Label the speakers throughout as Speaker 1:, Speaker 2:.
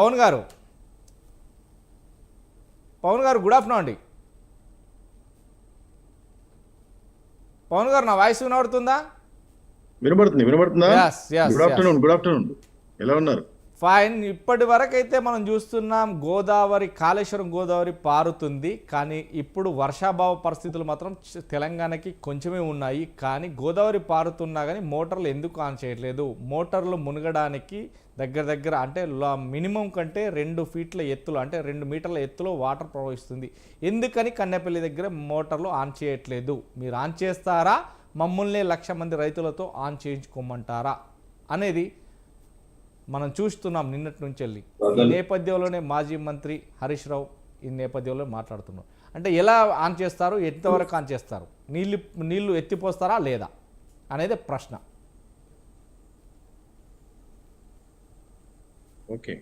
Speaker 1: పవన్ గారు good afternoon అండి. పవన్ గారు నా వాయిస్ వినబడుతుందా?
Speaker 2: వినబడుతుందా?
Speaker 1: Yes yes
Speaker 2: good
Speaker 1: yes
Speaker 2: afternoon. Good afternoon. ఎలా ఉన్నారు?
Speaker 1: ఫైన్. ఇప్పటి వరకు అయితే మనం చూస్తున్నాం గోదావరి, కాళేశ్వరం గోదావరి పారుతుంది. కానీ ఇప్పుడు వర్షాభావ పరిస్థితులు మాత్రం తెలంగాణకి కొంచెమే ఉన్నాయి. కానీ గోదావరి పారుతున్నా కానీ మోటార్లు ఎందుకు ఆన్ చేయట్లేదు? మోటార్లు మునగడానికి దగ్గర అంటే మినిమం కంటే 2 ఫీట్ల ఎత్తులో, అంటే 2 మీటర్ల ఎత్తులో వాటర్ ప్రవహిస్తుంది. ఎందుకని కన్నెపల్లి దగ్గర మోటార్లు ఆన్ చేయట్లేదు? మీరు ఆన్ చేస్తారా? మమ్మల్ని 1,00,000 మంది రైతులతో ఆన్ చేయించుకోమంటారా అనేది మనం చూస్తున్నాం నిన్నటి నుంచి వెళ్ళి. ఈ నేపథ్యంలోనే మాజీ మంత్రి హరీష్ రావు ఈ నేపథ్యంలో మాట్లాడుతున్నారు. అంటే ఎలా ఆన్ చేస్తారు, ఎంతవరకు ఆన్ చేస్తారు, నీళ్లు ఎత్తిపోస్తారా లేదా అనేది ప్రశ్న.
Speaker 2: ఓకే,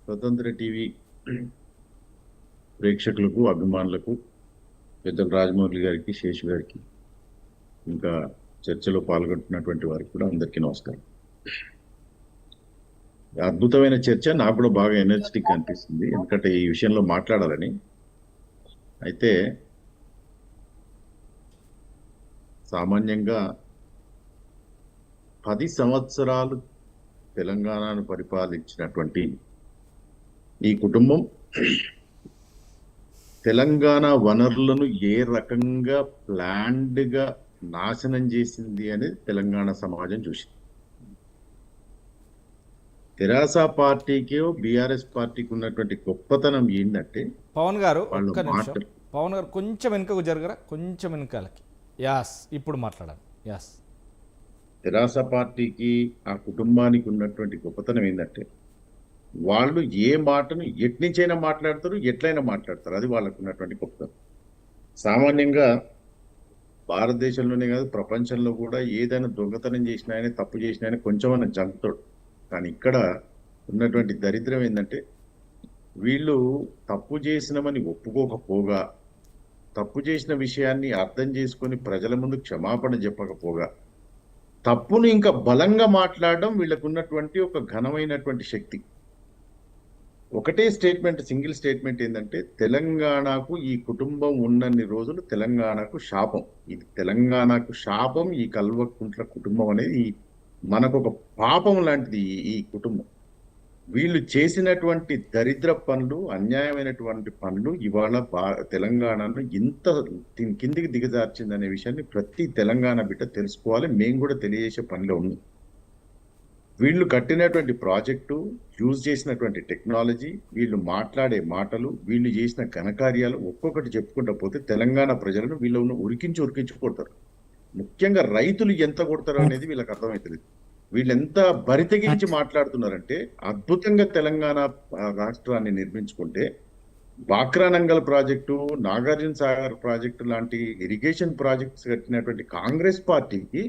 Speaker 2: స్వతంత్ర టీవీ ప్రేక్షకులకు, అభిమానులకు, పెద్దలు రాజమౌళి గారికి, శేషు గారికి, ఇంకా చర్చలో పాల్గొంటున్నటువంటి వారికి కూడా అందరికీ నమస్కారం. అద్భుతమైన చర్చ. నాకు కూడా బాగా ఎనర్జెటిక్ అనిపిస్తుంది, ఎందుకంటే ఈ విషయంలో మాట్లాడాలని. అయితే సామాన్యంగా 10 సంవత్సరాలు తెలంగాణను పరిపాలించినటువంటి ఈ కుటుంబం తెలంగాణ వనరులను ఏ రకంగా ప్లాన్డ్గా నాశనం చేసింది అనేది తెలంగాణ సమాజం చూసింది. తెరాస పార్టీకి, బీఆర్ఎస్ పార్టీకి ఉన్నటువంటి గొప్పతనం ఏంటంటే,
Speaker 1: పవన్ గారు ఒక్క నిమిషం, పవన్ గారు కొంచెం వెనుకకు జరగరా, కొంచెం వెనుకాలకి. యాస్, ఇప్పుడు మాట్లాడాలి. యాస్,
Speaker 2: తెరాస పార్టీకి, ఆ కుటుంబానికి ఉన్నటువంటి గొప్పతనం ఏంటంటే, వాళ్ళు ఏ మాటను ఎట్నుంచైనా మాట్లాడతారు, ఎట్లయినా మాట్లాడతారు. అది వాళ్ళకు ఉన్నటువంటి గొప్పతనం. సామాన్యంగా భారతదేశంలోనే కాదు, ప్రపంచంలో కూడా ఏదైనా దొంగతనం చేసినా ఆయన, తప్పు చేసినా ఆయన కొంచెమన్నా జంకుతాడు. కానీ ఇక్కడ ఉన్నటువంటి దరిద్రం ఏంటంటే, వీళ్ళు తప్పు చేసినామని ఒప్పుకోకపోగా, తప్పు చేసిన విషయాన్ని అర్థం చేసుకొని ప్రజల ముందు క్షమాపణ చెప్పకపోగా, తప్పును ఇంకా బలంగా మాట్లాడడం వీళ్ళకు ఉన్నటువంటి ఒక ఘనమైనటువంటి శక్తి. ఒకటే స్టేట్మెంట్, సింగిల్ స్టేట్మెంట్ ఏంటంటే, తెలంగాణకు ఈ కుటుంబం ఉన్నన్ని రోజులు తెలంగాణకు శాపం. ఇది తెలంగాణకు శాపం. ఈ కల్వకుంట్ల కుటుంబం అనేది మనకు ఒక పాపం లాంటిది. ఈ కుటుంబం, వీళ్ళు చేసినటువంటి దరిద్ర పనులు, అన్యాయమైనటువంటి పనులు ఇవాళ తెలంగాణను ఇంత కిందికి దిగజార్చిందనే విషయాన్ని ప్రతి తెలంగాణ బిడ్డ తెలుసుకోవాలి. మేము కూడా తెలియజేసే పనిలో ఉన్నాం. వీళ్ళు కట్టినటువంటి ప్రాజెక్టు, యూజ్ చేసినటువంటి టెక్నాలజీ, వీళ్ళు మాట్లాడే మాటలు, వీళ్ళు చేసిన ఘనకార్యాలు ఒక్కొక్కటి చెప్పుకుంటూ పోతే తెలంగాణ ప్రజలను వీళ్ళను ఉరికించి కొడతారు. ముఖ్యంగా రైతులు ఎంత కొడతారు అనేది వీళ్ళకి అర్థమవుతుంది. వీళ్ళు ఎంత బరితెగించి మాట్లాడుతున్నారంటే, అద్భుతంగా తెలంగాణ రాష్ట్రాన్ని నిర్మించుకుంటే బాక్రానంగల్ ప్రాజెక్టు, నాగార్జున సాగర్ ప్రాజెక్టు లాంటి ఇరిగేషన్ ప్రాజెక్ట్స్ కట్టినటువంటి కాంగ్రెస్ పార్టీకి,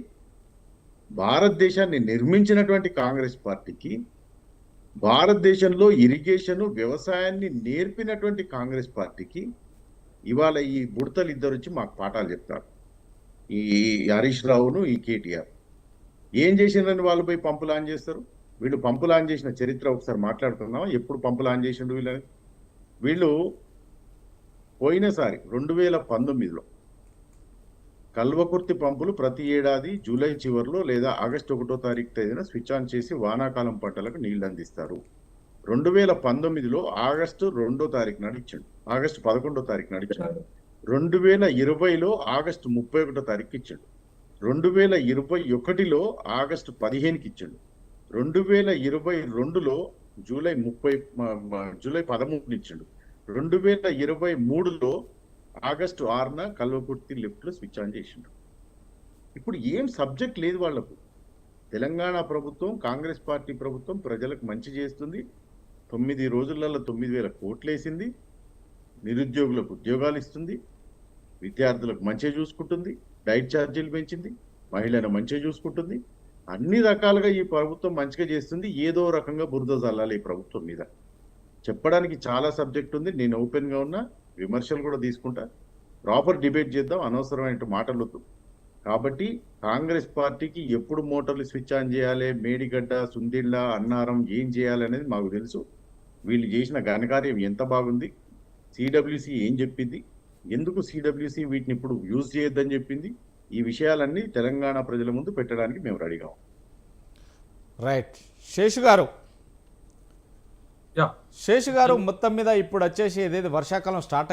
Speaker 2: భారతదేశాన్ని నిర్మించినటువంటి కాంగ్రెస్ పార్టీకి, భారతదేశంలో ఇరిగేషన్, వ్యవసాయాన్ని నేర్పినటువంటి కాంగ్రెస్ పార్టీకి ఇవాళ ఈ బుడతలు ఇద్దరు వచ్చి మాకు పాఠాలు చెప్తారు. ఈ హరీష్ రావును, ఈ కేటీఆర్ ఏం చేసిండ్రని వాళ్ళు పోయి పంపులు ఆన్ చేస్తారు. వీళ్ళు పంపులు ఆన్ చేసిన చరిత్ర ఒకసారి మాట్లాడుతున్నాం. ఎప్పుడు పంపులు ఆన్ చేసిండు వీళ్ళని? వీళ్ళు పోయినసారి 2019లో కల్వకుర్తి పంపులు ప్రతి ఏడాది జూలై చివరిలో లేదా ఆగస్టు 1వ తారీఖు తేదీన స్విచ్ ఆన్ చేసి వానాకాలం పంటలకు నీళ్లు అందిస్తారు. 2019లో ఆగస్టు 2వ తారీఖు నాడు ఇచ్చాడు, ఆగస్టు 11వ తారీఖు నాడు ఇచ్చాడు. 2020లో ఆగస్టు 31వ తారీఖు ఇచ్చాడు. 2021లో ఆగస్టు 15కి ఇచ్చాడు. 2022లో జూలై 13ని ఇచ్చాడు. 2023లో ఆగస్టు 6న కల్వకుర్తి లిఫ్ట్ లో స్విచ్ ఆన్ చేసిండు. ఇప్పుడు ఏం సబ్జెక్ట్ లేదు వాళ్లకు. తెలంగాణ ప్రభుత్వం, కాంగ్రెస్ పార్టీ ప్రభుత్వం ప్రజలకు మంచి చేస్తుంది. 9 రోజులలో 9,000 కోట్లు వేసింది. నిరుద్యోగులకు ఉద్యోగాలు ఇస్తుంది, విద్యార్థులకు మంచిగా చూసుకుంటుంది, డైట్ ఛార్జీలు పెంచింది, మహిళలను మంచిగా చూసుకుంటుంది. అన్ని రకాలుగా ఈ ప్రభుత్వం మంచిగా చేస్తుంది. ఏదో రకంగా బురద జల్లాలి ఈ ప్రభుత్వం మీద. చెప్పడానికి చాలా సబ్జెక్ట్ ఉంది. నేను ఓపెన్గా ఉన్నా, విమర్శలు కూడా తీసుకుంటా, ప్రాపర్ డిబేట్ చేద్దాం, అనవసరమైన మాటలు వద్దు. కాబట్టి కాంగ్రెస్ పార్టీకి ఎప్పుడు మోటార్లు స్విచ్ ఆన్ చేయాలి, మేడిగడ్డ, సుందిళ్ళ, అన్నారం ఏం చేయాలి అనేది మాకు తెలుసు. వీళ్ళు చేసిన ఘనకార్యం ఎంత బాగుంది, సిడబ్ల్యూసి ఏం చెప్పింది, ఎందుకు సిడబ్ల్యూసి వీటిని ఇప్పుడు యూజ్ చేయొద్దని చెప్పింది, ఈ విషయాలన్నీ తెలంగాణ ప్రజల ముందు పెట్టడానికి మేము రెడీగా ఉన్నాం.
Speaker 1: రైట్. శేషు గారు,
Speaker 3: యా
Speaker 1: శేషు గారు మొత్తం మీద ఇప్పుడు వచ్చేసి ఏదైతే వర్షాకాలం స్టార్ట్